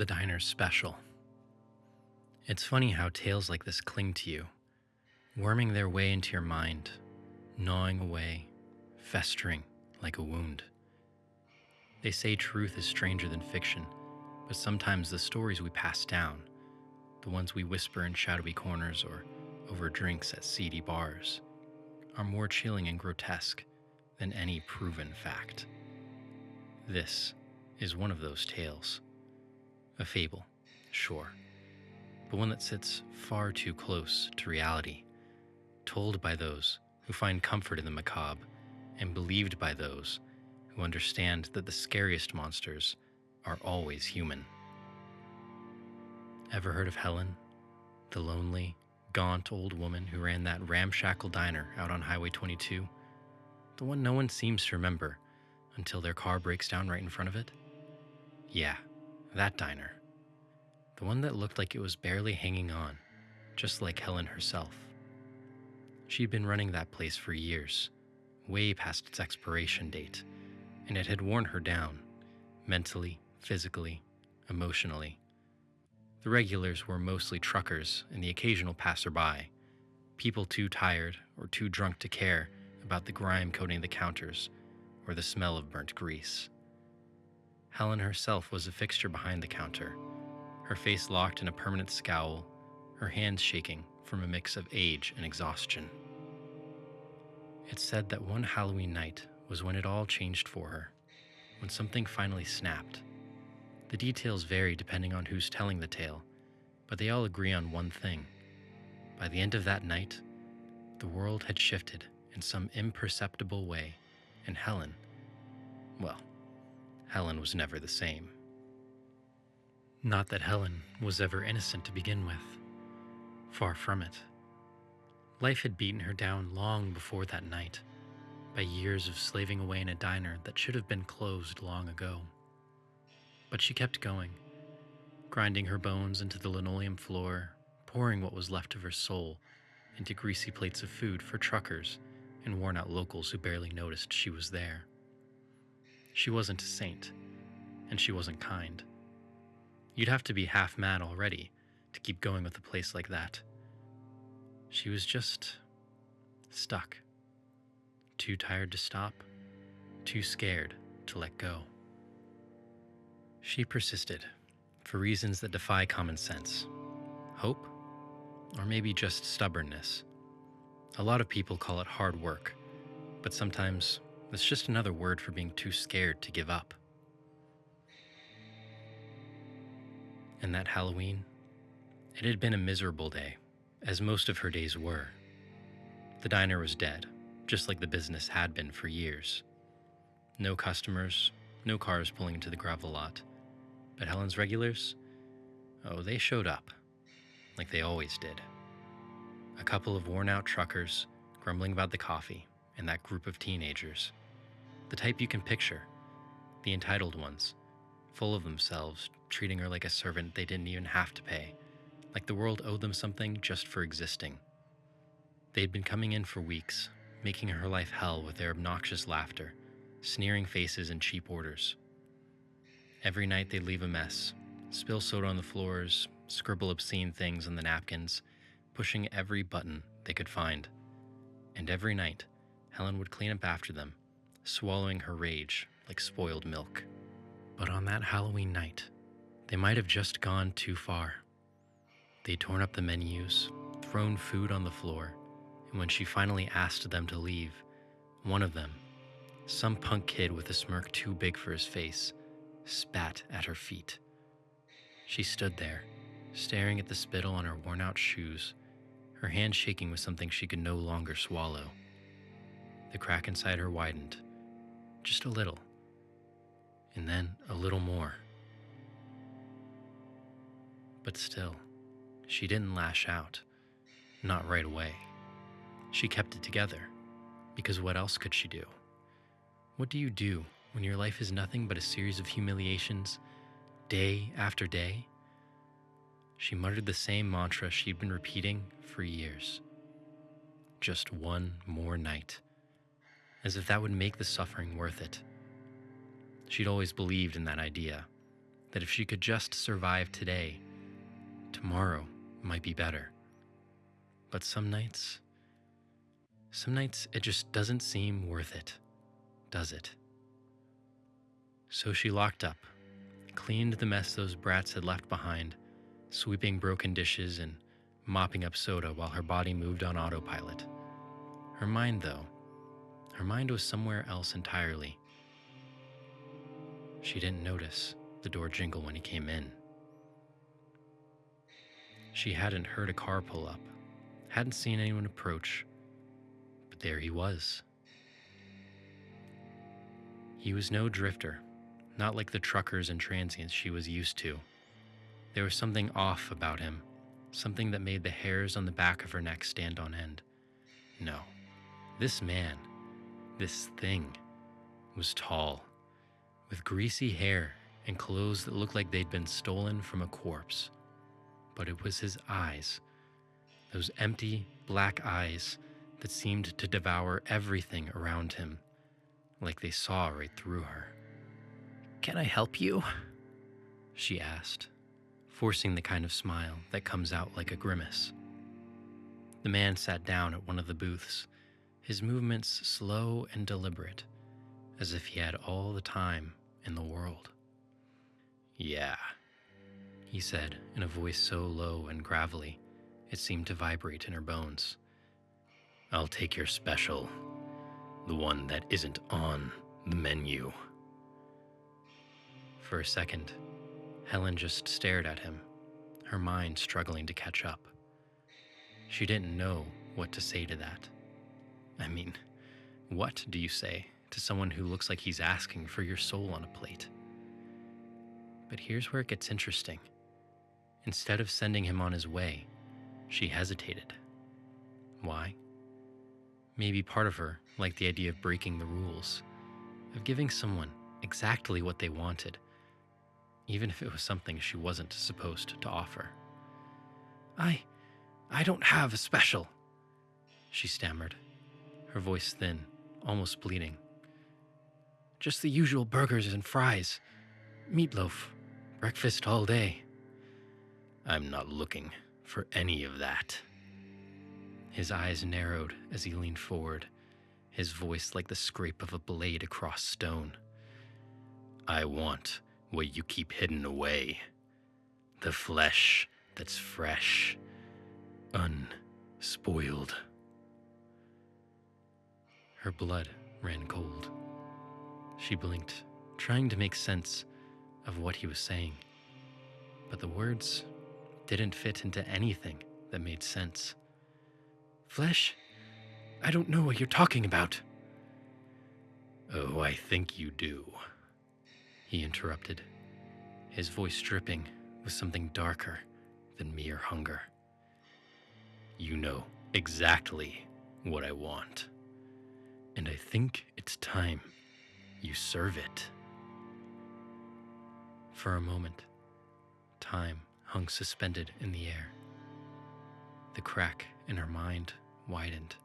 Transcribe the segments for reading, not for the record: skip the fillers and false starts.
The diner's special. It's funny how tales like this cling to you, worming their way into your mind, gnawing away, festering like a wound. They say truth is stranger than fiction, but sometimes the stories we pass down, the ones we whisper in shadowy corners or over drinks at seedy bars, are more chilling and grotesque than any proven fact. This is one of those tales. A fable, sure, but one that sits far too close to reality, told by those who find comfort in the macabre and believed by those who understand that the scariest monsters are always human. Ever heard of Helen, the lonely, gaunt old woman who ran that ramshackle diner out on Highway 22? The one no one seems to remember until their car breaks down right in front of it? Yeah, that diner. The one that looked like it was barely hanging on, just like Helen herself. She'd been running that place for years, way past its expiration date, and it had worn her down, mentally, physically, emotionally. The regulars were mostly truckers and the occasional passerby, people too tired or too drunk to care about the grime coating the counters or the smell of burnt grease. Helen herself was a fixture behind the counter, her face locked in a permanent scowl, her hands shaking from a mix of age and exhaustion. It's said that one Halloween night was when it all changed for her, when something finally snapped. The details vary depending on who's telling the tale, but they all agree on one thing. By the end of that night, the world had shifted in some imperceptible way, and Helen was never the same. Not that Helen was ever innocent to begin with. Far from it. Life had beaten her down long before that night, by years of slaving away in a diner that should have been closed long ago. But she kept going, grinding her bones into the linoleum floor, pouring what was left of her soul into greasy plates of food for truckers and worn-out locals who barely noticed she was there. She wasn't a saint, and she wasn't kind. You'd have to be half mad already to keep going with a place like that. She was just stuck. Too tired to stop, too scared to let go. She persisted, for reasons that defy common sense. Hope? Or maybe just stubbornness. A lot of people call it hard work, but sometimes it's just another word for being too scared to give up. And that Halloween, it had been a miserable day, as most of her days were. The diner was dead, just like the business had been for years. No customers, no cars pulling into the gravel lot. But Helen's regulars? Oh, they showed up, like they always did. A couple of worn-out truckers grumbling about the coffee, and that group of teenagers. The type you can picture, the entitled ones, full of themselves, treating her like a servant they didn't even have to pay, like the world owed them something just for existing. They'd been coming in for weeks, making her life hell with their obnoxious laughter, sneering faces and cheap orders. Every night they'd leave a mess, spill soda on the floors, scribble obscene things on the napkins, pushing every button they could find. And every night, Helen would clean up after them, swallowing her rage like spoiled milk. But on that Halloween night, they might have just gone too far. They'd torn up the menus, thrown food on the floor, and when she finally asked them to leave, one of them, some punk kid with a smirk too big for his face, spat at her feet. She stood there, staring at the spittle on her worn-out shoes, her hand shaking with something she could no longer swallow. The crack inside her widened, just a little, and then a little more. But still, she didn't lash out, not right away. She kept it together, because what else could she do? What do you do when your life is nothing but a series of humiliations, day after day? She muttered the same mantra she'd been repeating for years. Just one more night, as if that would make the suffering worth it. She'd always believed in that idea, that if she could just survive today, tomorrow might be better. But some nights it just doesn't seem worth it, does it? So she locked up, cleaned the mess those brats had left behind, sweeping broken dishes and mopping up soda while her body moved on autopilot. Her mind was somewhere else entirely. She didn't notice the door jingle when he came in. She hadn't heard a car pull up, hadn't seen anyone approach, but there he was. He was no drifter, not like the truckers and transients she was used to. There was something off about him, something that made the hairs on the back of her neck stand on end. No, this man, this thing, was tall, with greasy hair and clothes that looked like they'd been stolen from a corpse. But it was his eyes, those empty, black eyes that seemed to devour everything around him, like they saw right through her. "Can I help you?" she asked, forcing the kind of smile that comes out like a grimace. The man sat down at one of the booths, his movements slow and deliberate, as if he had all the time in the world. "Yeah," he said in a voice so low and gravelly it seemed to vibrate in her bones. "I'll take your special, the one that isn't on the menu." For a second, Helen just stared at him, her mind struggling to catch up. She didn't know what to say to that. I mean, what do you say to someone who looks like he's asking for your soul on a plate? But here's where it gets interesting. Instead of sending him on his way, she hesitated. Why? Maybe part of her liked the idea of breaking the rules, of giving someone exactly what they wanted, even if it was something she wasn't supposed to offer. I don't have a special," she stammered, her voice thin, almost bleeding. "Just the usual burgers and fries, meatloaf, breakfast all day." "I'm not looking for any of that." His eyes narrowed as he leaned forward, his voice like the scrape of a blade across stone. "I want what you keep hidden away. The flesh that's fresh, unspoiled." Her blood ran cold. She blinked, trying to make sense of what he was saying. But the words didn't fit into anything that made sense. "Flesh? I don't know what you're talking about." "Oh, I think you do," he interrupted, his voice dripping with something darker than mere hunger. "You know exactly what I want, and I think it's time you serve it." For a moment, time hung suspended in the air. The crack in her mind widened.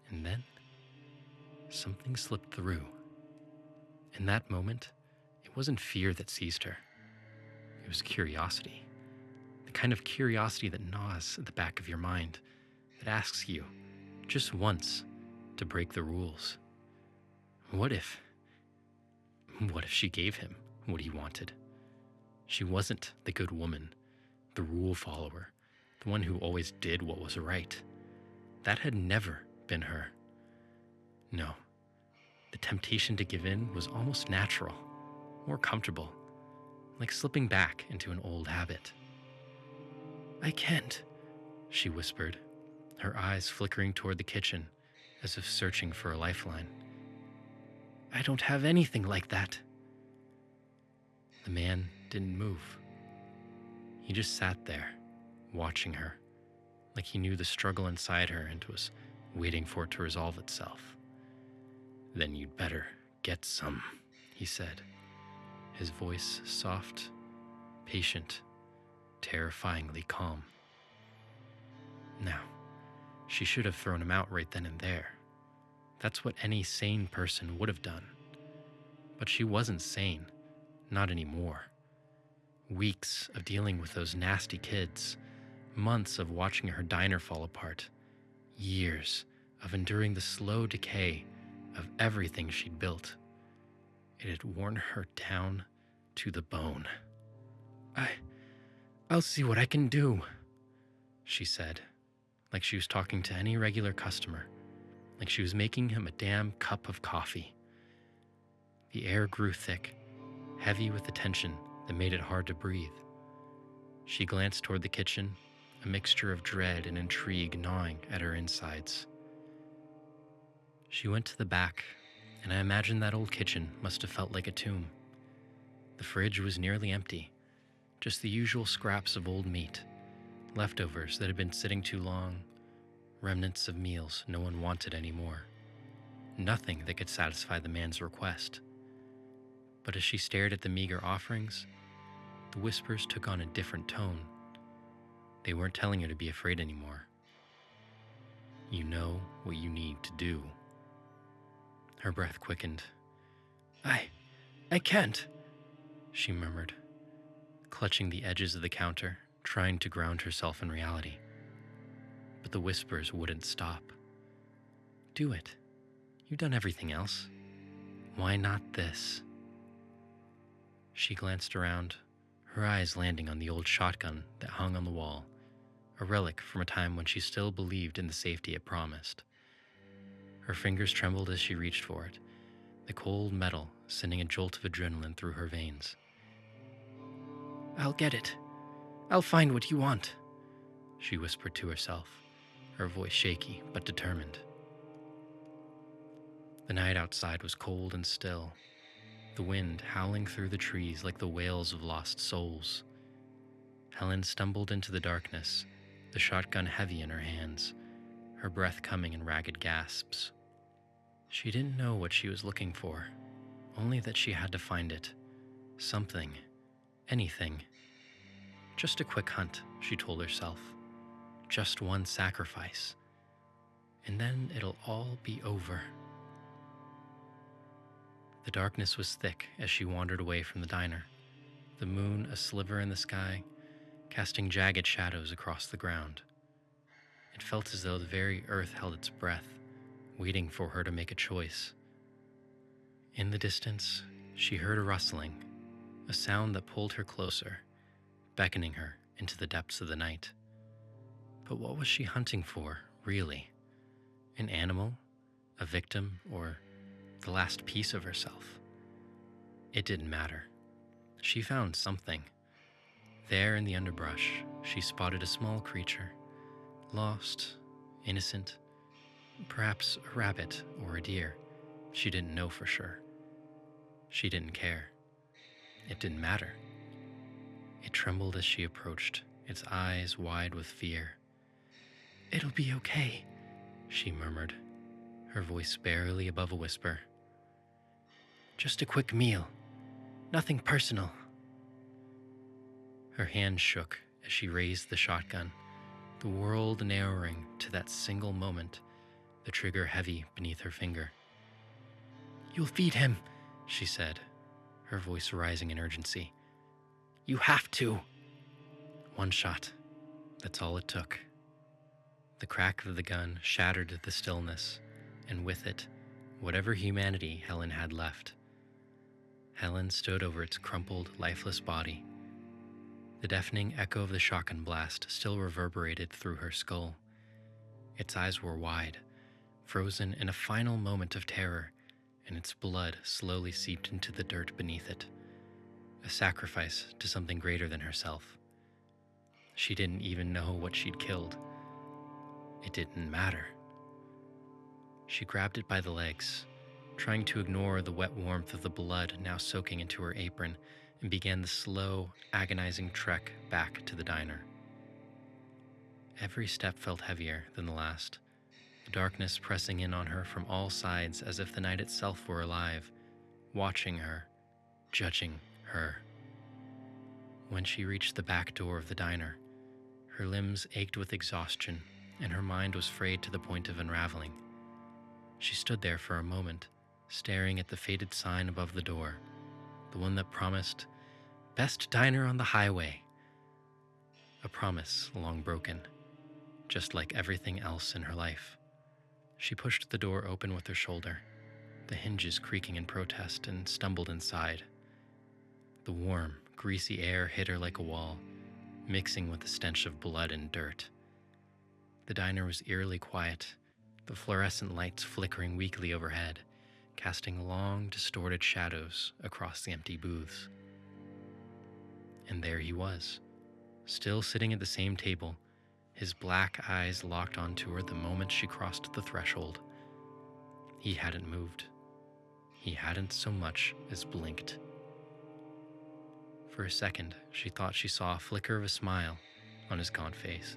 And then, something slipped through. In that moment, it wasn't fear that seized her. It was curiosity. The kind of curiosity that gnaws at the back of your mind, that asks you, just once, to break the rules. What if she gave him what he wanted? She wasn't the good woman, the rule follower, the one who always did what was right. That had never been her. No, the temptation to give in was almost natural, more comfortable, like slipping back into an old habit. "I can't," she whispered, her eyes flickering toward the kitchen as if searching for a lifeline. "I don't have anything like that." The man didn't move. He just sat there, watching her, like he knew the struggle inside her and was waiting for it to resolve itself. "Then you'd better get some," he said, his voice soft, patient, terrifyingly calm. Now, she should have thrown him out right then and there. That's what any sane person would have done. But she wasn't sane, Not anymore. Weeks of dealing with those nasty kids, months of watching her diner fall apart, years of enduring the slow decay of everything she'd built. It had worn her down to the bone. I'll see what I can do, she said, like she was talking to any regular customer, like she was making him a damn cup of coffee. The air grew thick, heavy with the tension that made it hard to breathe. She glanced toward the kitchen, a mixture of dread and intrigue gnawing at her insides. She went to the back, and I imagined that old kitchen must have felt like a tomb. The fridge was nearly empty, just the usual scraps of old meat, leftovers that had been sitting too long, remnants of meals no one wanted anymore. Nothing that could satisfy the man's request. But as she stared at the meager offerings, the whispers took on a different tone. They weren't telling her to be afraid anymore. You know what you need to do. Her breath quickened. I can't, she murmured, clutching the edges of the counter, trying to ground herself in reality. But the whispers wouldn't stop. Do it. You've done everything else. Why not this? She glanced around, her eyes landing on the old shotgun that hung on the wall, a relic from a time when she still believed in the safety it promised. Her fingers trembled as she reached for it, the cold metal sending a jolt of adrenaline through her veins. I'll get it. I'll find what you want, she whispered to herself, her voice shaky but determined. The night outside was cold and still, the wind howling through the trees like the wails of lost souls. Helen stumbled into the darkness, the shotgun heavy in her hands, her breath coming in ragged gasps. She didn't know what she was looking for, only that she had to find it. Something. Anything. Just a quick hunt, she told herself. Just one sacrifice. And then it'll all be over. The darkness was thick as she wandered away from the diner, the moon a sliver in the sky, casting jagged shadows across the ground. It felt as though the very earth held its breath, waiting for her to make a choice. In the distance, she heard a rustling, a sound that pulled her closer, beckoning her into the depths of the night. But what was she hunting for, really? An animal? A victim? Or the last piece of herself? It didn't matter. She found something. There in the underbrush, she spotted a small creature, lost, innocent, perhaps a rabbit or a deer. She didn't know for sure. She didn't care. It didn't matter. It trembled as she approached, its eyes wide with fear. It'll be okay, she murmured, her voice barely above a whisper. Just a quick meal. Nothing personal. Her hand shook as she raised the shotgun, the world narrowing to that single moment, the trigger heavy beneath her finger. You'll feed him, she said, her voice rising in urgency. You have to. One shot. That's all it took. The crack of the gun shattered the stillness, and with it, whatever humanity Helen had left. Helen stood over its crumpled, lifeless body. The deafening echo of the shotgun blast still reverberated through her skull. Its eyes were wide, frozen in a final moment of terror, and its blood slowly seeped into the dirt beneath it. A sacrifice to something greater than herself. She didn't even know what she'd killed. It didn't matter. She grabbed it by the legs, trying to ignore the wet warmth of the blood now soaking into her apron, and began the slow, agonizing trek back to the diner. Every step felt heavier than the last, the darkness pressing in on her from all sides as if the night itself were alive, watching her, judging her. When she reached the back door of the diner, her limbs ached with exhaustion, and her mind was frayed to the point of unraveling. She stood there for a moment, staring at the faded sign above the door, the one that promised, "Best diner on the highway." A promise long broken, just like everything else in her life. She pushed the door open with her shoulder, the hinges creaking in protest, and stumbled inside. The warm, greasy air hit her like a wall, mixing with the stench of blood and dirt. The diner was eerily quiet, the fluorescent lights flickering weakly overhead, casting long, distorted shadows across the empty booths. And there he was, still sitting at the same table, his black eyes locked onto her the moment she crossed the threshold. He hadn't moved. He hadn't so much as blinked. For a second, she thought she saw a flicker of a smile on his gaunt face,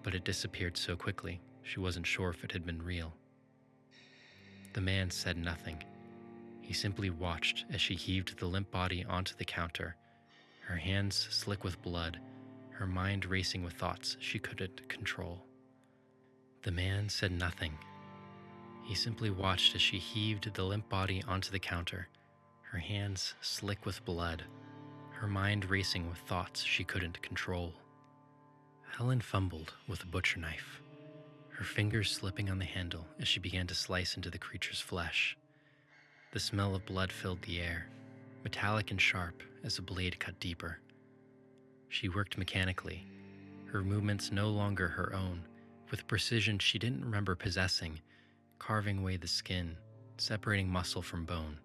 but it disappeared so quickly she wasn't sure if it had been real. The man said nothing. He simply watched as she heaved the limp body onto the counter, her hands slick with blood, her mind racing with thoughts she couldn't control. The man said nothing. He simply watched as she heaved the limp body onto the counter, her hands slick with blood, her mind racing with thoughts she couldn't control. Helen fumbled with a butcher knife, her fingers slipping on the handle as she began to slice into the creature's flesh. The smell of blood filled the air, metallic and sharp as the blade cut deeper. She worked mechanically, her movements no longer her own, with precision she didn't remember possessing, carving away the skin, separating muscle from bone.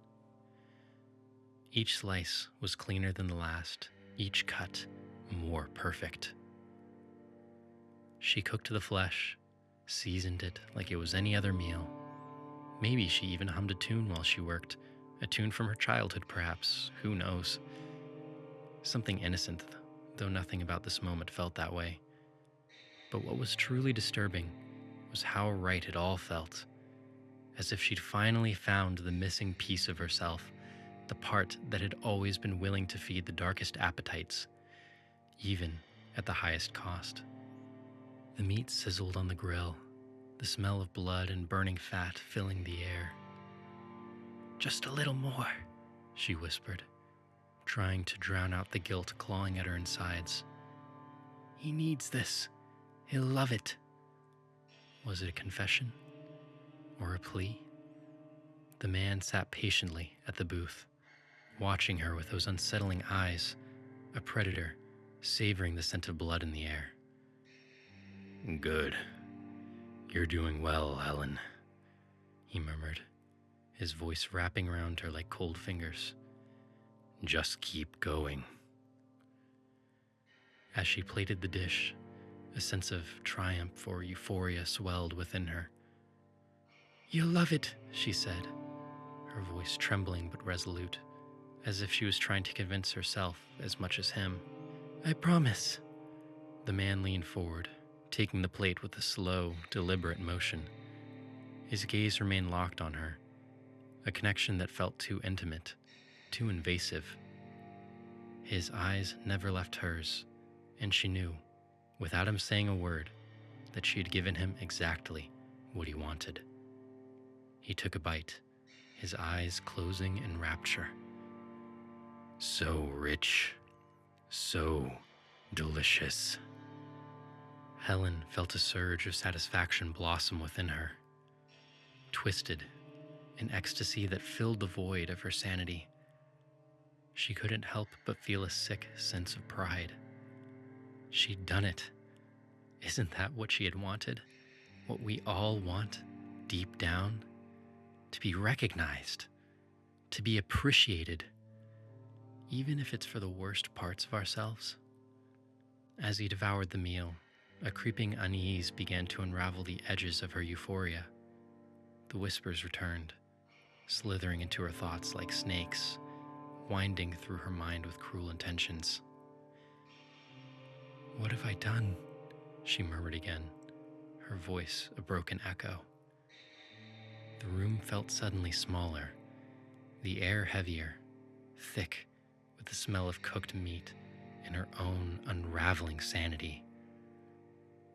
Each slice was cleaner than the last, each cut more perfect. She cooked the flesh, seasoned it like it was any other meal. Maybe she even hummed a tune while she worked, a tune from her childhood perhaps, who knows. Something innocent, though nothing about this moment felt that way. But what was truly disturbing was how right it all felt, as if she'd finally found the missing piece of herself, the part that had always been willing to feed the darkest appetites, even at the highest cost. The meat sizzled on the grill, the smell of blood and burning fat filling the air. "Just a little more," she whispered, trying to drown out the guilt clawing at her insides. "He needs this. He'll love it." Was it a confession? Or a plea? The man sat patiently at the booth, watching her with those unsettling eyes, a predator savoring the scent of blood in the air. "Good. You're doing well, Helen," he murmured, his voice wrapping around her like cold fingers. "Just keep going." As she plated the dish, a sense of triumph or euphoria swelled within her. "You'll love it," she said, her voice trembling but resolute, as if she was trying to convince herself as much as him. "I promise." The man leaned forward, taking the plate with a slow, deliberate motion. His gaze remained locked on her, a connection that felt too intimate, too invasive. His eyes never left hers, and she knew, without him saying a word, that she had given him exactly what he wanted. He took a bite, his eyes closing in rapture. So rich, so delicious. Helen felt a surge of satisfaction blossom within her. Twisted, an ecstasy that filled the void of her sanity. She couldn't help but feel a sick sense of pride. She'd done it. Isn't that what she had wanted? What we all want, deep down? To be recognized, to be appreciated, even if it's for the worst parts of ourselves. As he devoured the meal, a creeping unease began to unravel the edges of her euphoria. The whispers returned, slithering into her thoughts like snakes, winding through her mind with cruel intentions. "What have I done?" she murmured again, her voice a broken echo. The room felt suddenly smaller, the air heavier, thick with the smell of cooked meat and her own unraveling sanity.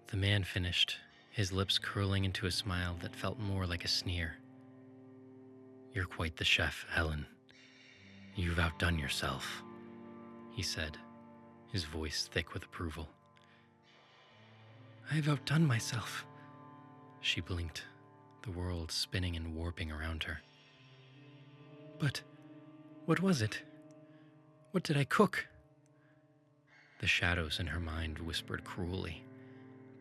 The man finished, his lips curling into a smile that felt more like a sneer. "You're quite the chef, Helen. "You've outdone yourself," he said, his voice thick with approval. "I've outdone myself." She blinked, the world spinning and warping around her. "But what was it? What did I cook?" The shadows in her mind whispered cruelly,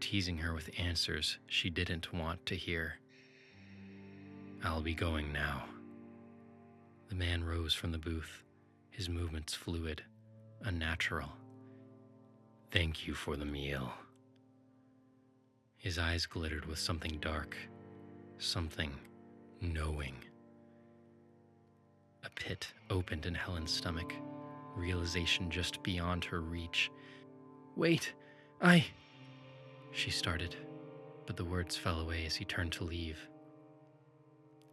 teasing her with answers she didn't want to hear. "I'll be going now." The man rose from the booth, his movements fluid, unnatural. "Thank you for the meal." His eyes glittered with something dark, something knowing. A pit opened in Helen's stomach, realization just beyond her reach. "Wait, She started, but the words fell away as he turned to leave.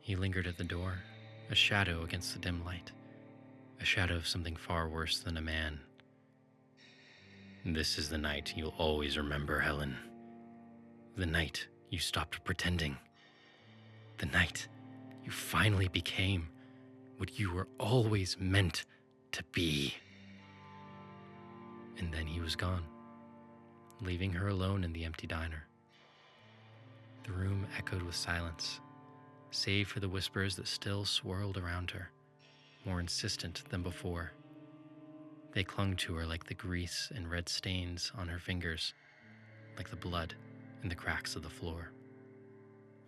He lingered at the door, a shadow against the dim light, a shadow of something far worse than a man. "This is the night you'll always remember, Helen. The night you stopped pretending. The night you finally became what you were always meant to be." And then he was gone, leaving her alone in the empty diner. The room echoed with silence, save for the whispers that still swirled around her, more insistent than before. They clung to her like the grease and red stains on her fingers, like the blood in the cracks of the floor.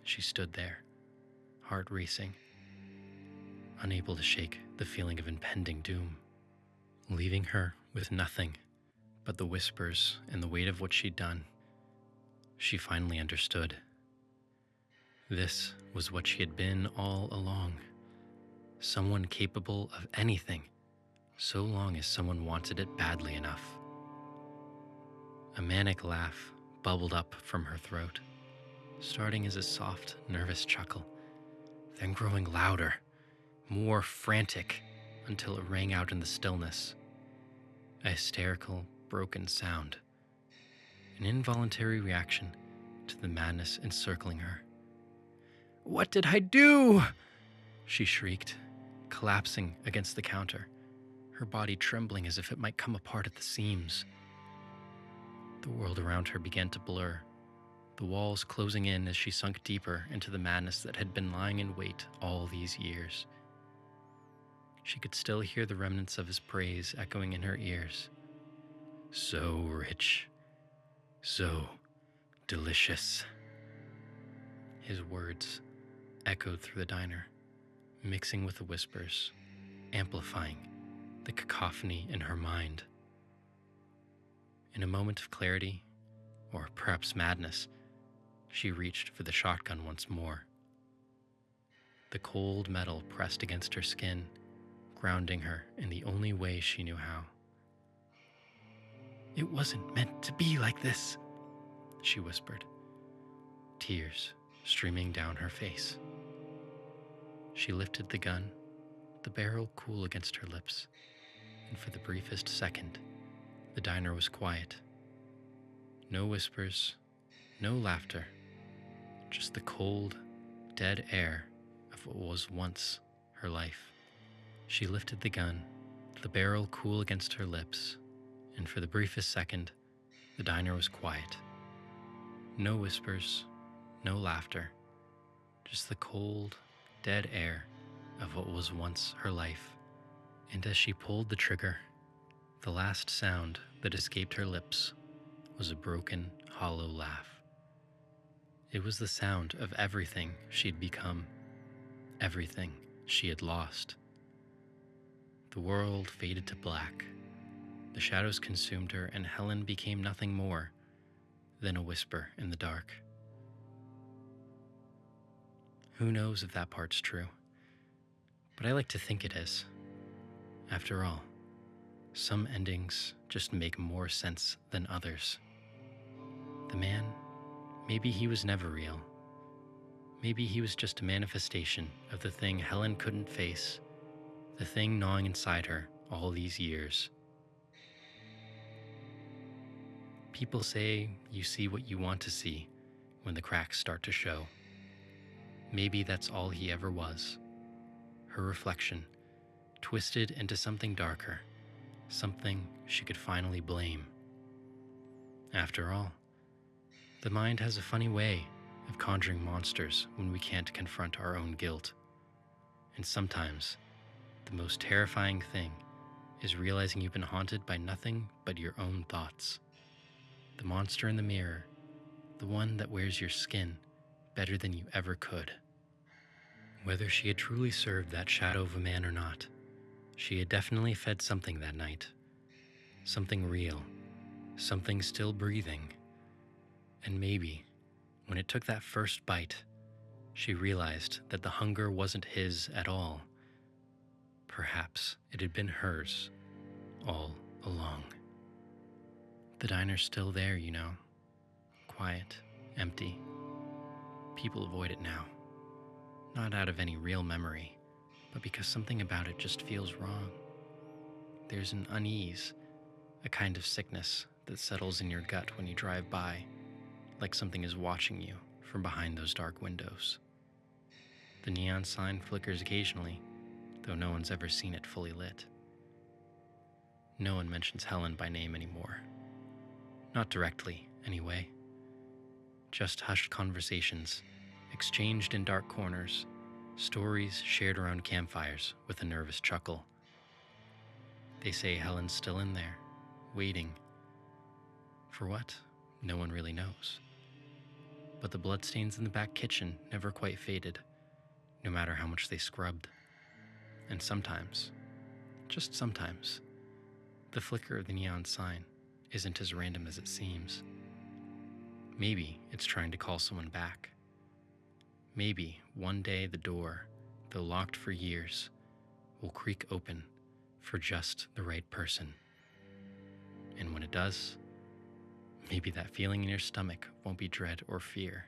She stood there, heart racing, unable to shake the feeling of impending doom, leaving her with nothing but the whispers and the weight of what she'd done. She finally understood. This was what she had been all along. Someone capable of anything, so long as someone wanted it badly enough. A manic laugh bubbled up from her throat, starting as a soft, nervous chuckle, then growing louder, more frantic, until it rang out in the stillness. A hysterical, broken sound, an involuntary reaction to the madness encircling her. "What did I do?" she shrieked, collapsing against the counter, her body trembling as if it might come apart at the seams. The world around her began to blur, the walls closing in as she sunk deeper into the madness that had been lying in wait all these years. She could still hear the remnants of his praise echoing in her ears. So rich, so delicious. His words echoed through the diner, mixing with the whispers, amplifying the cacophony in her mind. In a moment of clarity, or perhaps madness, she reached for the shotgun once more. The cold metal pressed against her skin, grounding her in the only way she knew how. "It wasn't meant to be like this," she whispered, tears streaming down her face. She lifted the gun, the barrel cool against her lips, and for the briefest second, the diner was quiet. No whispers, no laughter, just the cold, dead air of what was once her life. She lifted the gun, the barrel cool against her lips, and for the briefest second, the diner was quiet. No whispers, no laughter, just the cold, dead air of what was once her life. And as she pulled the trigger, the last sound that escaped her lips was a broken, hollow laugh. It was the sound of everything she'd become, everything she had lost. The world faded to black. The shadows consumed her, and Helen became nothing more than a whisper in the dark. Who knows if that part's true? But I like to think it is. After all, some endings just make more sense than others. The man, maybe he was never real. Maybe he was just a manifestation of the thing Helen couldn't face, the thing gnawing inside her all these years. People say you see what you want to see when the cracks start to show. Maybe that's all he ever was, her reflection, twisted into something darker, something she could finally blame. After all, the mind has a funny way of conjuring monsters when we can't confront our own guilt. And sometimes, the most terrifying thing is realizing you've been haunted by nothing but your own thoughts. The monster in the mirror, the one that wears your skin better than you ever could. Whether she had truly served that shadow of a man or not, she had definitely fed something that night. Something real, something still breathing. And maybe, when it took that first bite, she realized that the hunger wasn't his at all. Perhaps it had been hers all along. The diner's still there, you know. Quiet, empty. People avoid it now. Not out of any real memory, but because something about it just feels wrong. There's an unease, a kind of sickness that settles in your gut when you drive by, like something is watching you from behind those dark windows. The neon sign flickers occasionally, though no one's ever seen it fully lit. No one mentions Helen by name anymore. Not directly, anyway. Just hushed conversations, exchanged in dark corners, stories shared around campfires with a nervous chuckle. They say Helen's still in there, waiting. For what? No one really knows. But the bloodstains in the back kitchen never quite faded, no matter how much they scrubbed. And sometimes, just sometimes, the flicker of the neon sign isn't as random as it seems. Maybe it's trying to call someone back. Maybe one day the door, though locked for years, will creak open for just the right person. And when it does, maybe that feeling in your stomach won't be dread or fear.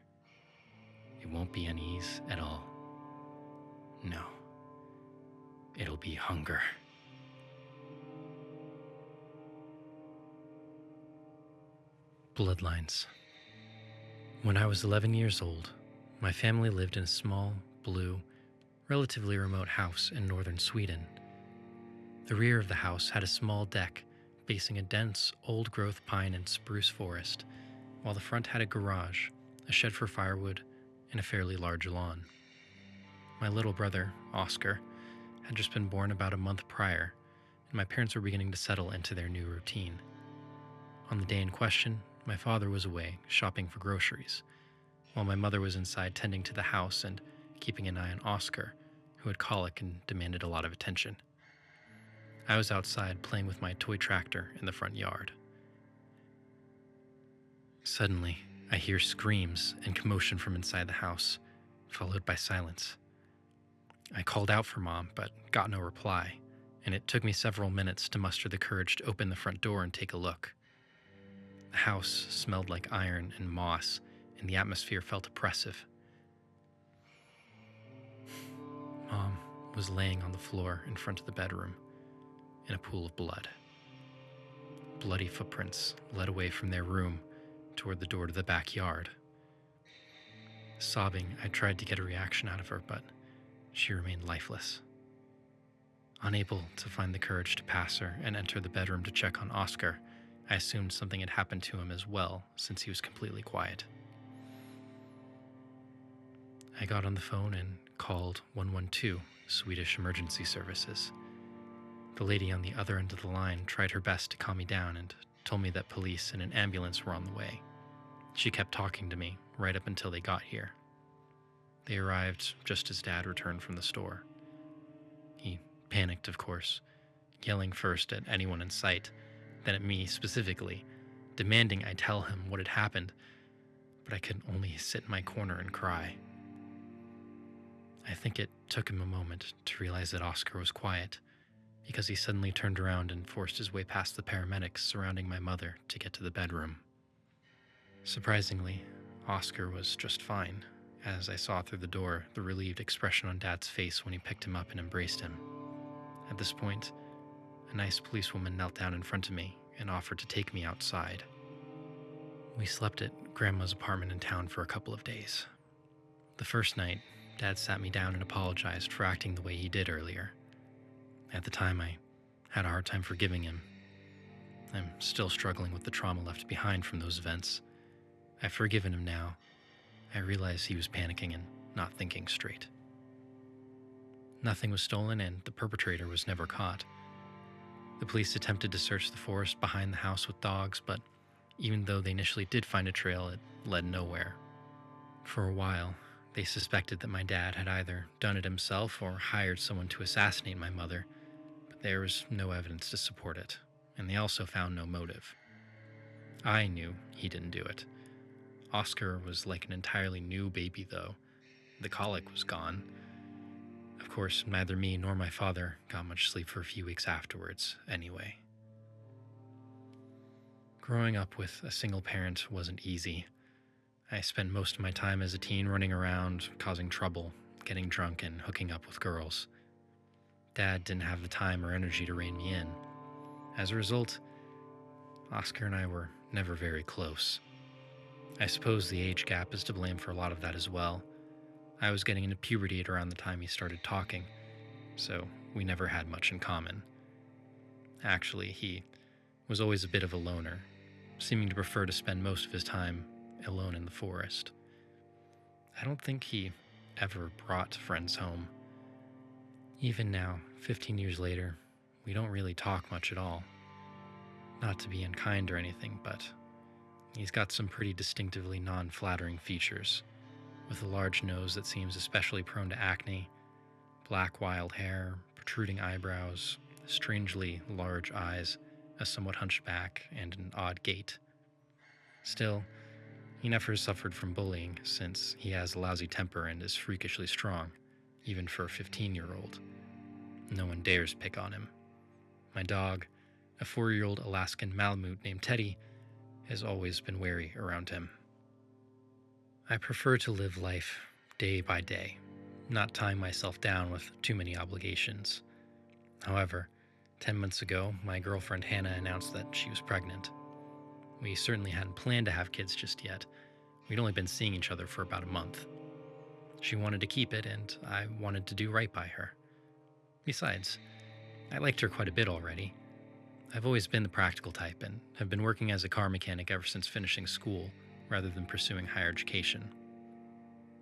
It won't be unease at all. No, it'll be hunger. Bloodlines. When I was 11 years old, my family lived in a small, blue, relatively remote house in northern Sweden. The rear of the house had a small deck facing a dense, old-growth pine and spruce forest, while the front had a garage, a shed for firewood, and a fairly large lawn. My little brother, Oscar, had just been born about a month prior, and my parents were beginning to settle into their new routine. On the day in question, my father was away shopping for groceries, while my mother was inside tending to the house and keeping an eye on Oscar, who had colic and demanded a lot of attention. I was outside playing with my toy tractor in the front yard. Suddenly, I hear screams and commotion from inside the house, followed by silence. I called out for Mom, but got no reply, and it took me several minutes to muster the courage to open the front door and take a look. The house smelled like iron and moss, and the atmosphere felt oppressive. Mom was laying on the floor in front of the bedroom, in a pool of blood. Bloody footprints led away from their room toward the door to the backyard. Sobbing, I tried to get a reaction out of her, but she remained lifeless. Unable to find the courage to pass her and enter the bedroom to check on Oscar, I assumed something had happened to him as well, since he was completely quiet. I got on the phone and called 112, Swedish Emergency Services. The lady on the other end of the line tried her best to calm me down and told me that police and an ambulance were on the way. She kept talking to me right up until they got here. They arrived just as Dad returned from the store. He panicked, of course, yelling first at anyone in sight, then at me specifically, demanding I tell him what had happened, but I could only sit in my corner and cry. I think it took him a moment to realize that Oscar was quiet, because he suddenly turned around and forced his way past the paramedics surrounding my mother to get to the bedroom. Surprisingly, Oscar was just fine, as I saw through the door the relieved expression on Dad's face when he picked him up and embraced him. At this point, a nice policewoman knelt down in front of me and offered to take me outside. We slept at Grandma's apartment in town for a couple of days. The first night, Dad sat me down and apologized for acting the way he did earlier. At the time, I had a hard time forgiving him. I'm still struggling with the trauma left behind from those events. I've forgiven him now. I realize he was panicking and not thinking straight. Nothing was stolen and the perpetrator was never caught. The police attempted to search the forest behind the house with dogs, but even though they initially did find a trail, it led nowhere. For a while, they suspected that my dad had either done it himself or hired someone to assassinate my mother, but there was no evidence to support it, and they also found no motive. I knew he didn't do it. Oscar was like an entirely new baby, though. The colic was gone. Of course, neither me nor my father got much sleep for a few weeks afterwards, anyway. Growing up with a single parent wasn't easy. I spent most of my time as a teen running around, causing trouble, getting drunk, and hooking up with girls. Dad didn't have the time or energy to rein me in. As a result, Oscar and I were never very close. I suppose the age gap is to blame for a lot of that as well. I was getting into puberty at around the time he started talking, so we never had much in common. Actually, he was always a bit of a loner, seeming to prefer to spend most of his time alone in the forest. I don't think he ever brought friends home. Even now, 15 years later, we don't really talk much at all. Not to be unkind or anything, but he's got some pretty distinctively non-flattering features, with a large nose that seems especially prone to acne, black wild hair, protruding eyebrows, strangely large eyes, a somewhat hunchback, and an odd gait. Still, he never suffered from bullying since he has a lousy temper and is freakishly strong, even for a 15-year-old. No one dares pick on him. My dog, a 4-year-old Alaskan Malamute named Teddy, has always been wary around him. I prefer to live life day by day, not tying myself down with too many obligations. However, 10 months ago, my girlfriend Hannah announced that she was pregnant. We certainly hadn't planned to have kids just yet. We'd only been seeing each other for about a month. She wanted to keep it, and I wanted to do right by her. Besides, I liked her quite a bit already. I've always been the practical type and have been working as a car mechanic ever since finishing school, rather than pursuing higher education.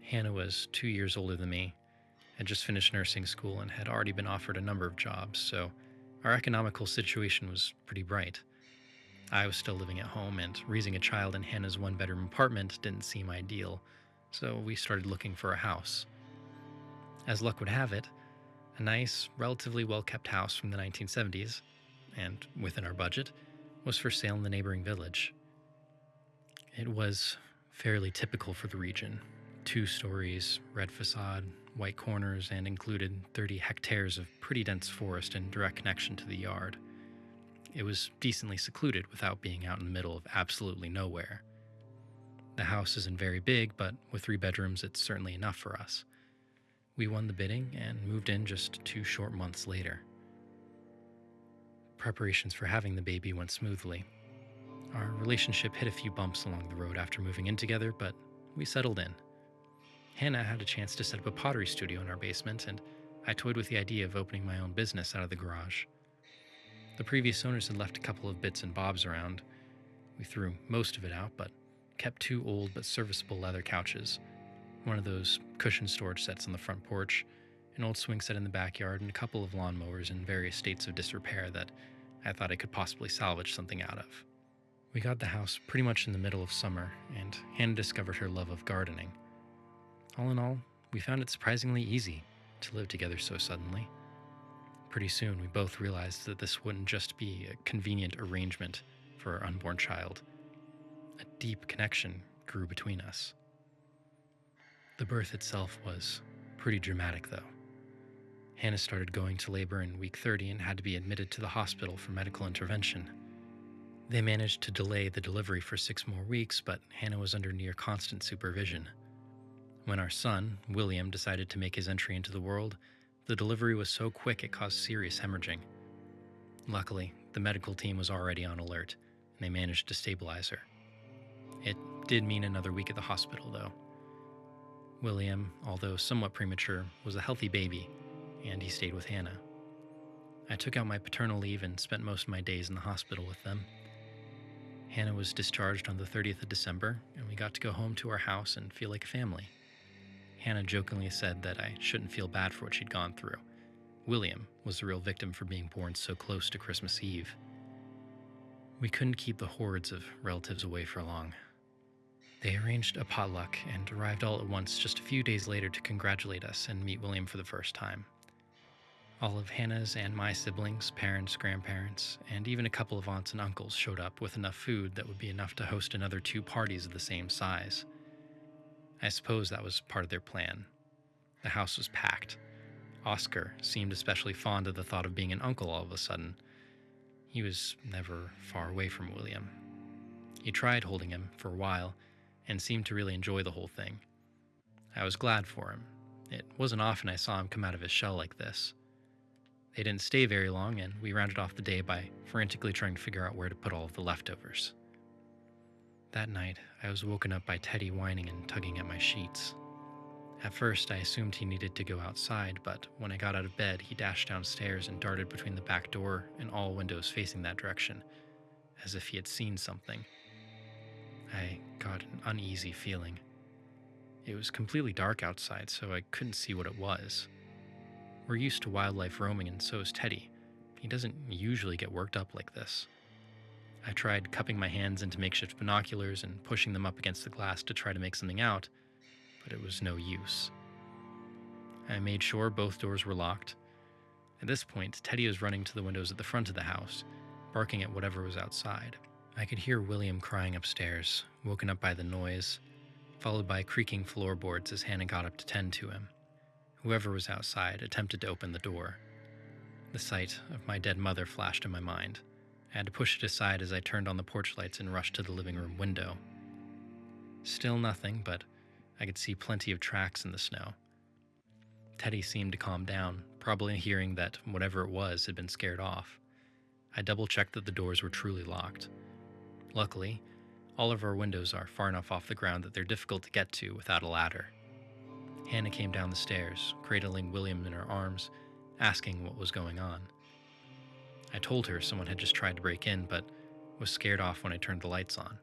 Hannah was 2 years older than me, had just finished nursing school, and had already been offered a number of jobs, so our economical situation was pretty bright. I was still living at home, and raising a child in Hannah's one-bedroom apartment didn't seem ideal, so we started looking for a house. As luck would have it, a nice, relatively well-kept house from the 1970s, and within our budget, was for sale in the neighboring village. It was fairly typical for the region. 2 stories, red facade, white corners, and included 30 hectares of pretty dense forest in direct connection to the yard. It was decently secluded without being out in the middle of absolutely nowhere. The house isn't very big, but with 3 bedrooms, it's certainly enough for us. We won the bidding and moved in just 2 short months later. Preparations for having the baby went smoothly. Our relationship hit a few bumps along the road after moving in together, but we settled in. Hannah had a chance to set up a pottery studio in our basement, and I toyed with the idea of opening my own business out of the garage. The previous owners had left a couple of bits and bobs around. We threw most of it out, but kept 2 old but serviceable leather couches, one of those cushion storage sets on the front porch, an old swing set in the backyard, and a couple of lawnmowers in various states of disrepair that I thought I could possibly salvage something out of. We got the house pretty much in the middle of summer, and Hannah discovered her love of gardening. All in all, we found it surprisingly easy to live together so suddenly. Pretty soon, we both realized that this wouldn't just be a convenient arrangement for our unborn child. A deep connection grew between us. The birth itself was pretty dramatic, though. Hannah started going to labor in week 30 and had to be admitted to the hospital for medical intervention. They managed to delay the delivery for 6 more weeks, but Hannah was under near constant supervision. When our son, William, decided to make his entry into the world, the delivery was so quick it caused serious hemorrhaging. Luckily, the medical team was already on alert, and they managed to stabilize her. It did mean another week at the hospital, though. William, although somewhat premature, was a healthy baby, and he stayed with Hannah. I took out my paternal leave and spent most of my days in the hospital with them. Hannah was discharged on the 30th of December, and we got to go home to our house and feel like a family. Hannah jokingly said that I shouldn't feel bad for what she'd gone through. William was the real victim for being born so close to Christmas Eve. We couldn't keep the hordes of relatives away for long. They arranged a potluck and arrived all at once just a few days later to congratulate us and meet William for the first time. All of Hannah's and my siblings, parents, grandparents, and even a couple of aunts and uncles showed up with enough food that would be enough to host another 2 parties of the same size. I suppose that was part of their plan. The house was packed. Oscar seemed especially fond of the thought of being an uncle all of a sudden. He was never far away from William. He tried holding him for a while and seemed to really enjoy the whole thing. I was glad for him. It wasn't often I saw him come out of his shell like this. They didn't stay very long, and we rounded off the day by frantically trying to figure out where to put all of the leftovers. That night, I was woken up by Teddy whining and tugging at my sheets. At first, I assumed he needed to go outside, but when I got out of bed, he dashed downstairs and darted between the back door and all windows facing that direction, as if he had seen something. I got an uneasy feeling. It was completely dark outside, so I couldn't see what it was. We're used to wildlife roaming, and so is Teddy. He doesn't usually get worked up like this. I tried cupping my hands into makeshift binoculars and pushing them up against the glass to try to make something out, but it was no use. I made sure both doors were locked. At this point, Teddy was running to the windows at the front of the house, barking at whatever was outside. I could hear William crying upstairs, woken up by the noise, followed by creaking floorboards as Hannah got up to tend to him. Whoever was outside attempted to open the door. The sight of my dead mother flashed in my mind. I had to push it aside as I turned on the porch lights and rushed to the living room window. Still nothing, but I could see plenty of tracks in the snow. Teddy seemed to calm down, probably hearing that whatever it was had been scared off. I double-checked that the doors were truly locked. Luckily, all of our windows are far enough off the ground that they're difficult to get to without a ladder. Hannah came down the stairs, cradling William in her arms, asking what was going on. I told her someone had just tried to break in, but was scared off when I turned the lights on.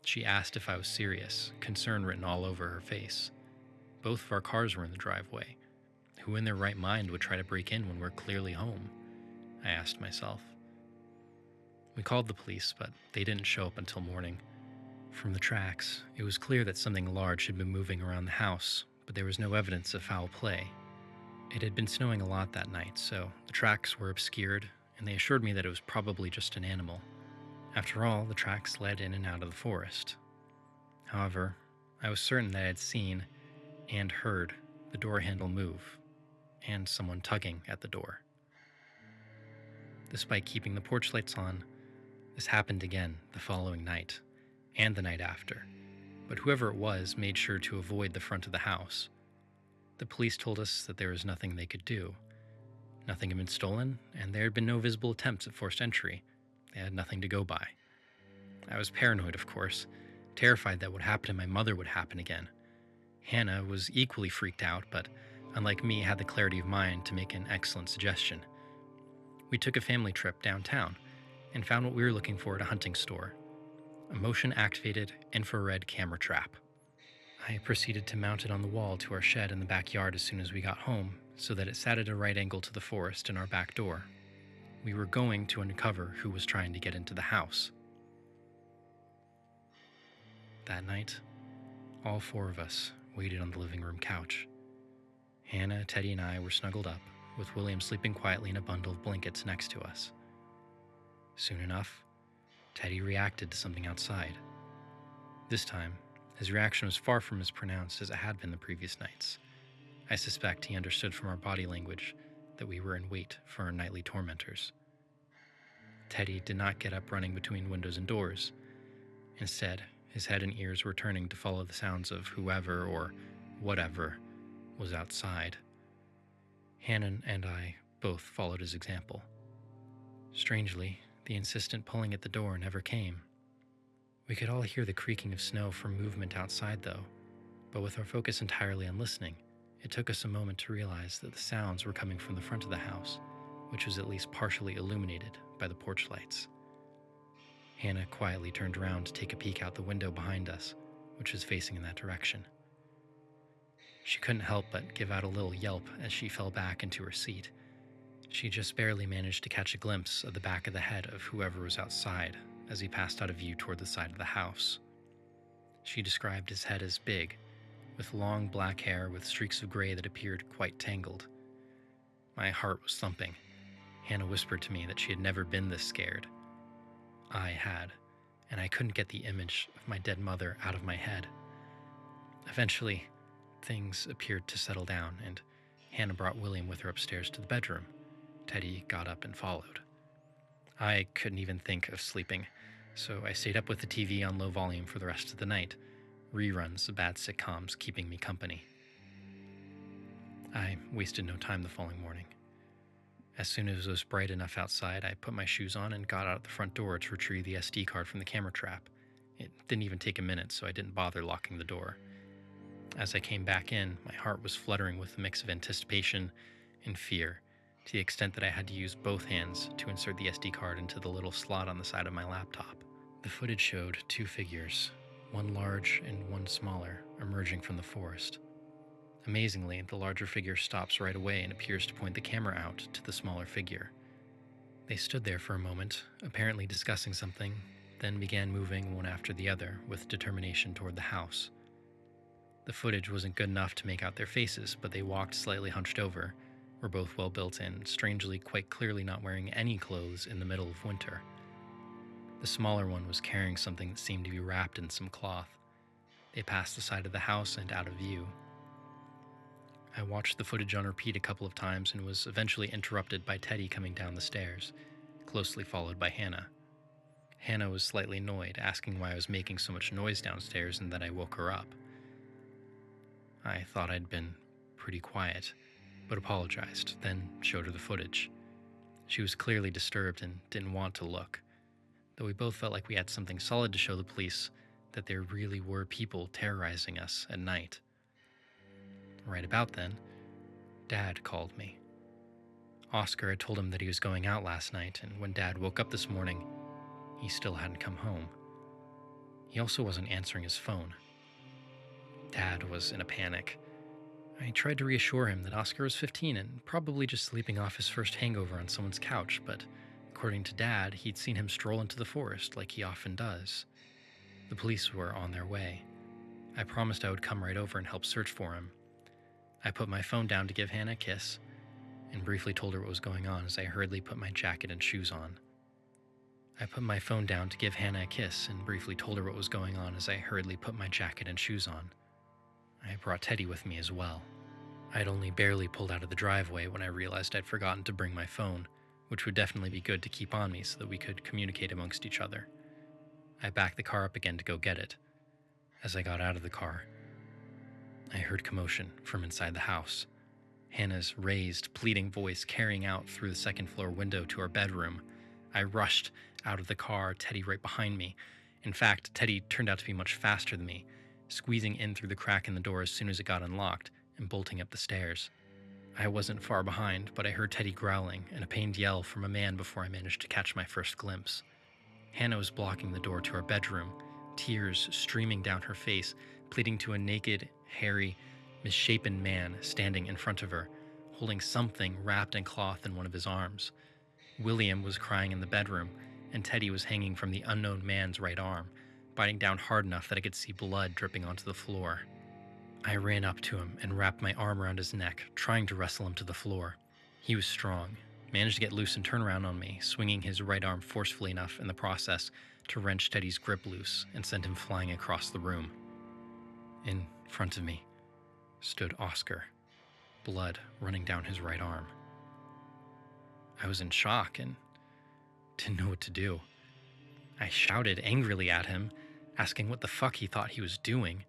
She asked if I was serious, concern written all over her face. Both of our cars were in the driveway. Who in their right mind would try to break in when we're clearly home? I asked myself. We called the police, but they didn't show up until morning. From the tracks, it was clear that something large had been moving around the house, but there was no evidence of foul play. It had been snowing a lot that night, so the tracks were obscured, and they assured me that it was probably just an animal. After all, the tracks led in and out of the forest. However, I was certain that I had seen and heard the door handle move, and someone tugging at the door. Despite keeping the porch lights on, this happened again the following night, and the night after, but whoever it was made sure to avoid the front of the house. The police told us that there was nothing they could do. Nothing had been stolen, and there had been no visible attempts at forced entry. They had nothing to go by. I was paranoid, of course, terrified that what happened to my mother would happen again. Hannah was equally freaked out, but unlike me, had the clarity of mind to make an excellent suggestion. We took a family trip downtown and found what we were looking for at a hunting store: a motion-activated infrared camera trap. I proceeded to mount it on the wall to our shed in the backyard as soon as we got home, so that it sat at a right angle to the forest and our back door. We were going to uncover who was trying to get into the house. That night, all 4 of us waited on the living room couch. Hannah, Teddy, and I were snuggled up, with William sleeping quietly in a bundle of blankets next to us. Soon enough, Teddy reacted to something outside. This time, his reaction was far from as pronounced as it had been the previous nights. I suspect he understood from our body language that we were in wait for our nightly tormentors. Teddy did not get up running between windows and doors. Instead, his head and ears were turning to follow the sounds of whoever or whatever was outside. Hannah and I both followed his example. Strangely, the insistent pulling at the door never came. We could all hear the creaking of snow from movement outside, though, but with our focus entirely on listening, it took us a moment to realize that the sounds were coming from the front of the house, which was at least partially illuminated by the porch lights. Hannah quietly turned around to take a peek out the window behind us, which was facing in that direction. She couldn't help but give out a little yelp as she fell back into her seat. She just barely managed to catch a glimpse of the back of the head of whoever was outside as he passed out of view toward the side of the house. She described his head as big, with long black hair with streaks of gray that appeared quite tangled. My heart was thumping. Hannah whispered to me that she had never been this scared. I had, and I couldn't get the image of my dead mother out of my head. Eventually, things appeared to settle down, and Hannah brought William with her upstairs to the bedroom. Teddy got up and followed. I couldn't even think of sleeping, so I stayed up with the TV on low volume for the rest of the night, reruns of bad sitcoms keeping me company. I wasted no time the following morning. As soon as it was bright enough outside, I put my shoes on and got out the front door to retrieve the SD card from the camera trap. It didn't even take a minute, so I didn't bother locking the door. As I came back in, my heart was fluttering with a mix of anticipation and fear, to the extent that I had to use both hands to insert the SD card into the little slot on the side of my laptop. The footage showed two figures, one large and one smaller, emerging from the forest. Amazingly, the larger figure stops right away and appears to point the camera out to the smaller figure. They stood there for a moment, apparently discussing something, then began moving one after the other with determination toward the house. The footage wasn't good enough to make out their faces, but they walked slightly hunched over, were both well built and, strangely, quite clearly not wearing any clothes in the middle of winter. The smaller one was carrying something that seemed to be wrapped in some cloth. They passed the side of the house and out of view. I watched the footage on repeat a couple of times and was eventually interrupted by Teddy coming down the stairs, closely followed by Hannah. Hannah was slightly annoyed, asking why I was making so much noise downstairs and that I woke her up. I thought I'd been pretty quiet, but apologized, then showed her the footage. She was clearly disturbed and didn't want to look, though we both felt like we had something solid to show the police that there really were people terrorizing us at night. Right about then, Dad called me. Oscar had told him that he was going out last night, and when Dad woke up this morning, he still hadn't come home. He also wasn't answering his phone. Dad was in a panic. I tried to reassure him that Oscar was 15 and probably just sleeping off his first hangover on someone's couch, but according to Dad, he'd seen him stroll into the forest like he often does. The police were on their way. I promised I would come right over and help search for him. I put my phone down to give Hannah a kiss and briefly told her what was going on as I hurriedly put my jacket and shoes on. I brought Teddy with me as well. I had only barely pulled out of the driveway when I realized I'd forgotten to bring my phone, which would definitely be good to keep on me so that we could communicate amongst each other. I backed the car up again to go get it. As I got out of the car, I heard commotion from inside the house. Hannah's raised, pleading voice carrying out through the second-floor window to our bedroom. I rushed out of the car, Teddy right behind me. In fact, Teddy turned out to be much faster than me, squeezing in through the crack in the door as soon as it got unlocked and bolting up the stairs. I wasn't far behind, but I heard Teddy growling and a pained yell from a man before I managed to catch my first glimpse. Hannah was blocking the door to our bedroom, tears streaming down her face, pleading to a naked, hairy, misshapen man standing in front of her, holding something wrapped in cloth in one of his arms. William was crying in the bedroom, and Teddy was hanging from the unknown man's right arm, biting down hard enough that I could see blood dripping onto the floor. I ran up to him and wrapped my arm around his neck, trying to wrestle him to the floor. He was strong, managed to get loose and turn around on me, swinging his right arm forcefully enough in the process to wrench Teddy's grip loose and send him flying across the room. In front of me stood Oscar, blood running down his right arm. I was in shock and didn't know what to do. I shouted angrily at him, asking what the fuck he thought he was doing.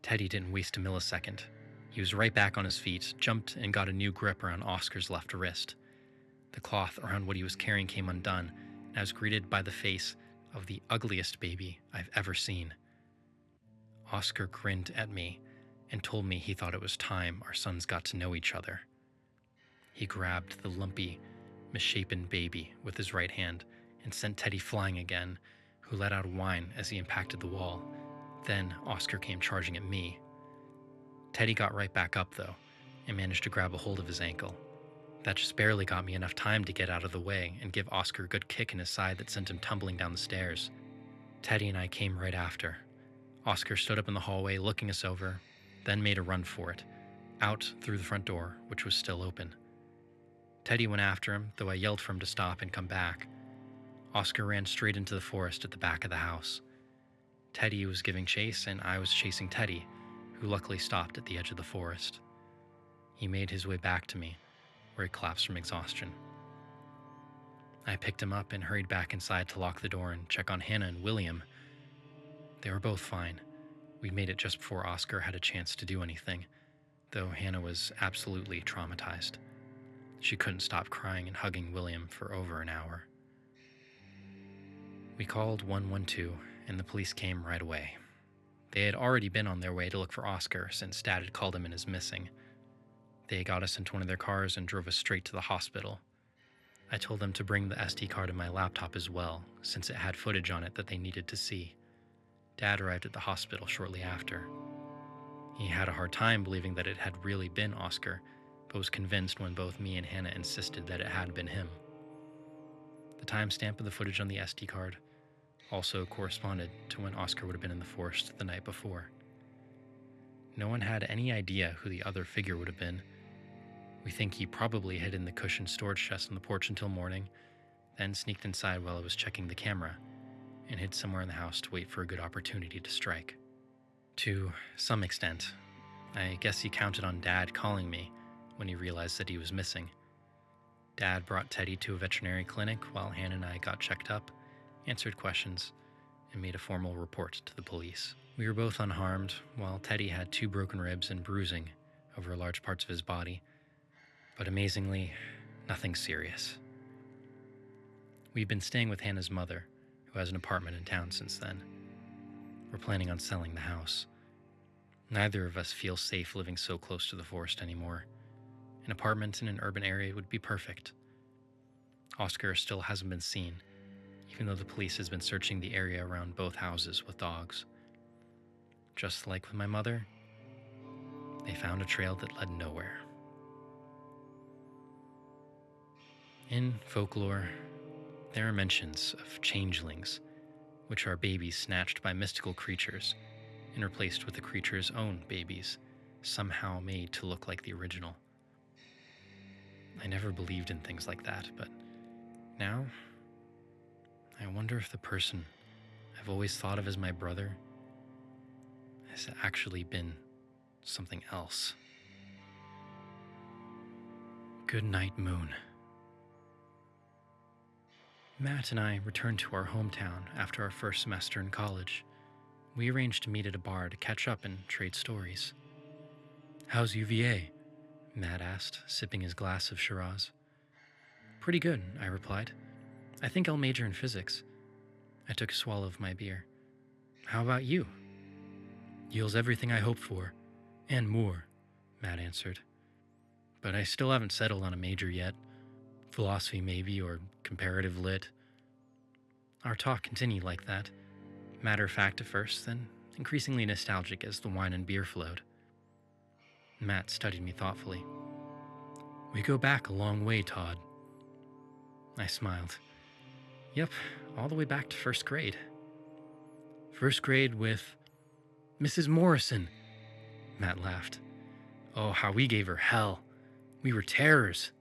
Teddy didn't waste a millisecond. He was right back on his feet, jumped and got a new grip around Oscar's left wrist. The cloth around what he was carrying came undone, and I was greeted by the face of the ugliest baby I've ever seen. Oscar grinned at me and told me he thought it was time our sons got to know each other. He grabbed the lumpy, misshapen baby with his right hand and sent Teddy flying again, who let out a whine as he impacted the wall. Then Oscar came charging at me. Teddy got right back up, though, and managed to grab a hold of his ankle. That just barely got me enough time to get out of the way and give Oscar a good kick in his side that sent him tumbling down the stairs. Teddy and I came right after. Oscar stood up in the hallway looking us over, then made a run for it, out through the front door, which was still open. Teddy went after him, though I yelled for him to stop and come back. Oscar ran straight into the forest at the back of the house. Teddy was giving chase, and I was chasing Teddy, who luckily stopped at the edge of the forest. He made his way back to me, where he collapsed from exhaustion. I picked him up and hurried back inside to lock the door and check on Hannah and William. They were both fine. We'd made it just before Oscar had a chance to do anything, though Hannah was absolutely traumatized. She couldn't stop crying and hugging William for over an hour. We called 112, and the police came right away. They had already been on their way to look for Oscar since Dad had called him in as missing. They got us into one of their cars and drove us straight to the hospital. I told them to bring the SD card in my laptop as well, since it had footage on it that they needed to see. Dad arrived at the hospital shortly after. He had a hard time believing that it had really been Oscar, but was convinced when both me and Hannah insisted that it had been him. The timestamp of the footage on the SD card also corresponded to when Oscar would have been in the forest the night before. No one had any idea who the other figure would have been. We think he probably hid in the cushioned storage chest on the porch until morning, then sneaked inside while I was checking the camera, and hid somewhere in the house to wait for a good opportunity to strike. To some extent, I guess he counted on Dad calling me when he realized that he was missing. Dad brought Teddy to a veterinary clinic while Hannah and I got checked up, answered questions, and made a formal report to the police. We were both unharmed, while Teddy had 2 broken ribs and bruising over large parts of his body, but amazingly, nothing serious. We've been staying with Hannah's mother, who has an apartment in town since then. We're planning on selling the house. Neither of us feel safe living so close to the forest anymore. An apartment in an urban area would be perfect. Oscar still hasn't been seen, even though the police has been searching the area around both houses with dogs. Just like with my mother, they found a trail that led nowhere. In folklore, there are mentions of changelings, which are babies snatched by mystical creatures and replaced with the creature's own babies, somehow made to look like the original. I never believed in things like that, but now I wonder if the person I've always thought of as my brother has actually been something else. Goodnight Moon. Matt and I returned to our hometown after our first semester in college. We arranged to meet at a bar to catch up and trade stories. "How's UVA?" Matt asked, sipping his glass of Shiraz. "Pretty good," I replied. "I think I'll major in physics." I took a swallow of my beer. "How about you?" "Yale's everything I hoped for, and more," Matt answered. "But I still haven't settled on a major yet. Philosophy maybe, or comparative lit." Our talk continued like that, matter-of-fact at first, then increasingly nostalgic as the wine and beer flowed. Matt studied me thoughtfully. "We go back a long way, Todd." I smiled. "Yep, all the way back to first grade." "First grade with Mrs. Morrison," Matt laughed. "Oh, how we gave her hell. We were terrors."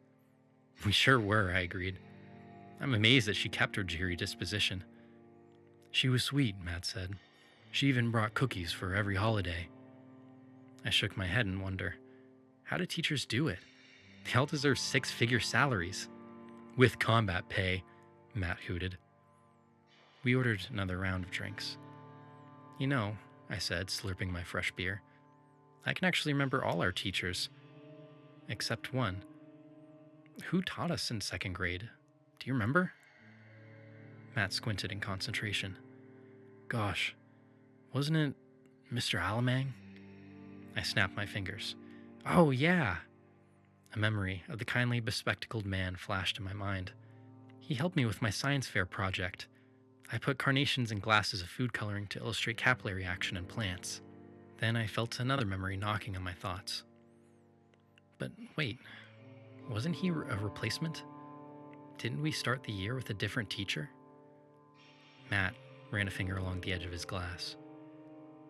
"We sure were," I agreed. "I'm amazed that she kept her cheery disposition." "She was sweet," Matt said. "She even brought cookies for every holiday." I shook my head in wonder. How do teachers do it? They all deserve 6-figure salaries. "With combat pay," Matt hooted. We ordered another round of drinks. "You know," I said, slurping my fresh beer, "I can actually remember all our teachers. Except one. Who taught us in second grade? Do you remember?" Matt squinted in concentration. "Gosh, wasn't it Mr. Alamang?" I snapped my fingers. "Oh, yeah." A memory of the kindly bespectacled man flashed in my mind. He helped me with my science fair project. I put carnations in glasses of food coloring to illustrate capillary action in plants. Then I felt another memory knocking on my thoughts. But wait, wasn't he a replacement? Didn't we start the year with a different teacher? Matt ran a finger along the edge of his glass.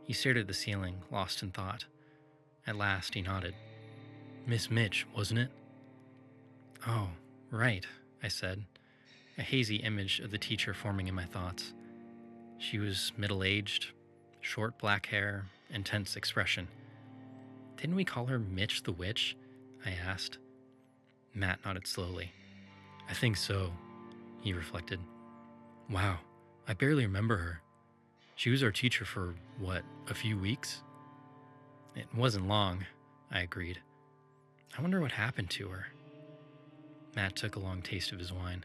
He stared at the ceiling, lost in thought. At last, he nodded. Miss Mitch, wasn't it? Oh, right, I said, a hazy image of the teacher forming in my thoughts. She was middle-aged, short black hair, intense expression. Didn't we call her Mitch the Witch? I asked. Matt nodded slowly. I think so, he reflected. Wow, I barely remember her. She was our teacher for, a few weeks? It wasn't long, I agreed. I wonder what happened to her. Matt took a long taste of his wine.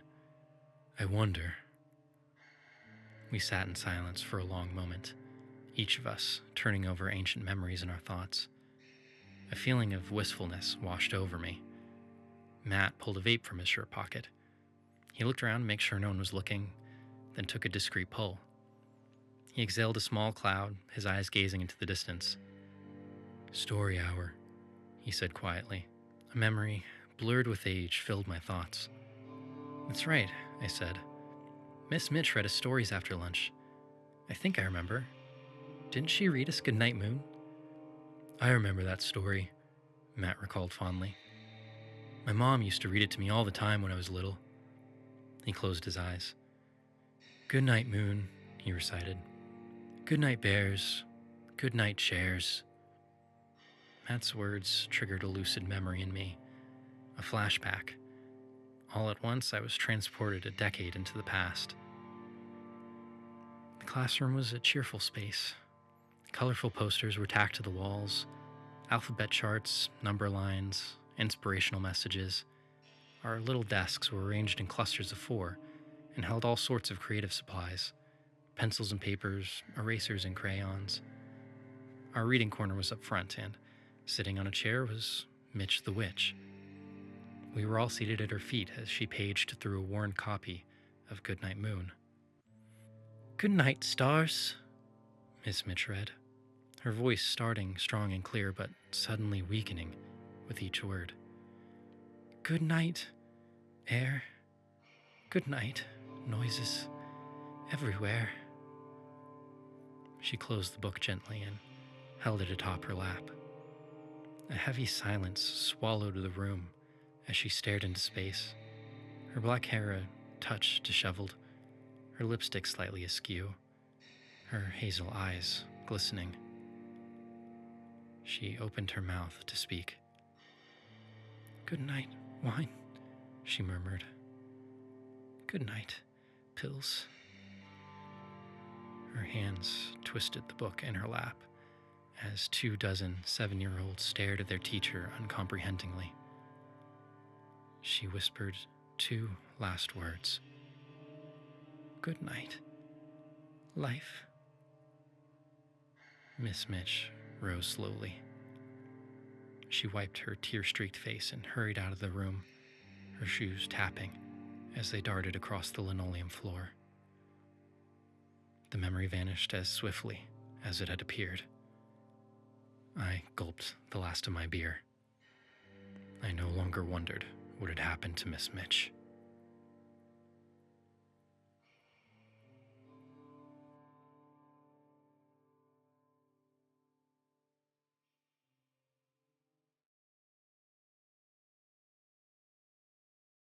I wonder. We sat in silence for a long moment, each of us turning over ancient memories in our thoughts. A feeling of wistfulness washed over me. Matt pulled a vape from his shirt pocket. He looked around to make sure no one was looking, then took a discreet pull. He exhaled a small cloud, his eyes gazing into the distance. Story hour, he said quietly. A memory, blurred with age, filled my thoughts. That's right, I said. Miss Mitch read us stories after lunch. I think I remember. Didn't she read us Goodnight Moon? I remember that story, Matt recalled fondly. My mom used to read it to me all the time when I was little. He closed his eyes. Goodnight Moon, he recited. Goodnight bears, goodnight chairs. Matt's words triggered a lucid memory in me, a flashback. All at once, I was transported a decade into the past. The classroom was a cheerful space. Colorful posters were tacked to the walls, alphabet charts, number lines, inspirational messages. Our little desks were arranged in clusters of 4 and held all sorts of creative supplies, pencils and papers, erasers and crayons. Our reading corner was up front, and sitting on a chair was Mitch the Witch. We were all seated at her feet as she paged through a worn copy of Goodnight Moon. Good night, stars, Miss Mitch read, her voice starting strong and clear but suddenly weakening with each word. Good night, air. Good night, noises everywhere. She closed the book gently and held it atop her lap. A heavy silence swallowed the room as she stared into space, her black hair a touch disheveled, her lipstick slightly askew, her hazel eyes glistening. She opened her mouth to speak. Good night, wine, she murmured. Good night, pills. Her hands twisted the book in her lap as 24 7-year-olds stared at their teacher uncomprehendingly. She whispered 2 last words. Good night, life. Miss Mitch rose slowly. She wiped her tear-streaked face and hurried out of the room, her shoes tapping as they darted across the linoleum floor. The memory vanished as swiftly as it had appeared. I gulped the last of my beer. I no longer wondered what had happened to Miss Mitch.